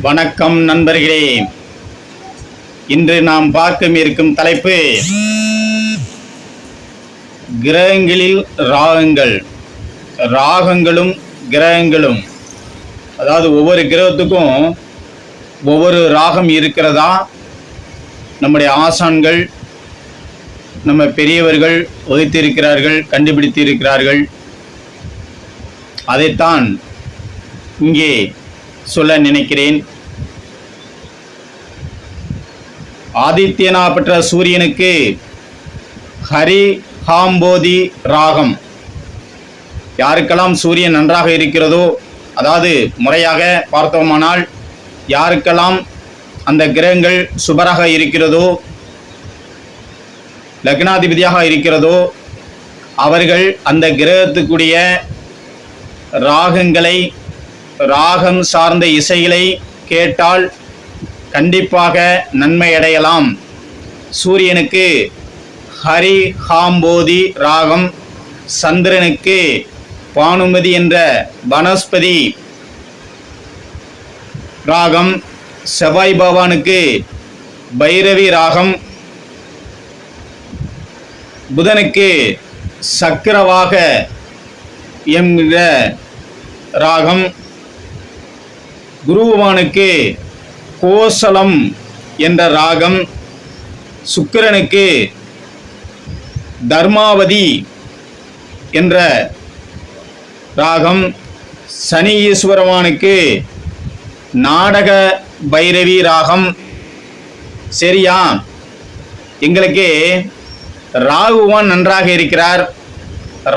வணக்கம் நண்பர்களே. இன்று நாம் பார்க்க இருக்கும் தலைப்பு கிரகங்களில் ராகங்கள். ராகங்களும் கிரகங்களும், அதாவது ஒவ்வொரு கிரகத்துக்கும் ஒவ்வொரு ராகம் இருக்கிறதா? நம்முடைய ஆசான்கள், நம்ம பெரியவர்கள் வகுத்திருக்கிறார்கள், கண்டுபிடித்திருக்கிறார்கள். அதைத்தான் இங்கே சொல்ல நினைக்கிறேன். ஆதித்யனா பெற்ற சூரியனுக்கு ஹரி ஹாம்போதி ராகம். யாருக்கெல்லாம் சூரியன் நன்றாக இருக்கிறதோ, அதாவது முறையாக பார்த்தோமானால் யாருக்கெல்லாம் அந்த கிரகங்கள் சுபராக இருக்கிறதோ, லக்னாதிபதியாக இருக்கிறதோ, அவர்கள் அந்த கிரகத்துக்குரிய ராகங்களை, ராகம் சார்ந்த இசைகளை கேட்டால் கண்டிப்பாக நன்மை அடையலாம். சூரியனுக்கு ஹரி ஹாம்போதி ராகம், சந்திரனுக்கு பானுமதி என்ற வனஸ்பதி ராகம், செவ்வாய் பகவானுக்கு பைரவி ராகம், புதனுக்கு சக்கரவாக என்கிற ராகம், குரு பகவானுக்கு கோசலம் என்ற ராகம், சுக்கிரனுக்கு தர்மாவதி என்ற ராகம், சனி ஈஸ்வரவானுக்கு நாடக பைரவி ராகம். சரியா? எங்களுக்கு ராகுவான் நன்றாக இருக்கிறார்.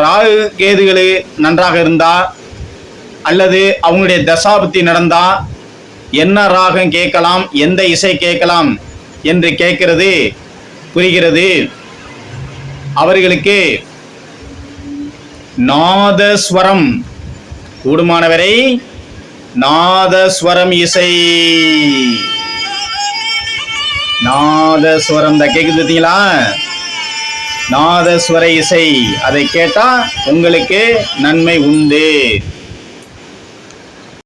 ராகு கேதுகள் நன்றாக இருந்தா அல்லது அவங்களுடைய தசாபுத்தி நடந்தா என்ன ராகம் கேட்கலாம், எந்த இசை கேட்கலாம் என்று கேட்கிறது புரிகிறது. அவர்களுக்கு நாதஸ்வரம், கூடுமானவரை நாதஸ்வரம் இசை, நாதஸ்வரம் தான் கேட்குது பார்த்தீங்களா? நாதஸ்வர இசை, அதை கேட்டா உங்களுக்கு நன்மை உண்டு.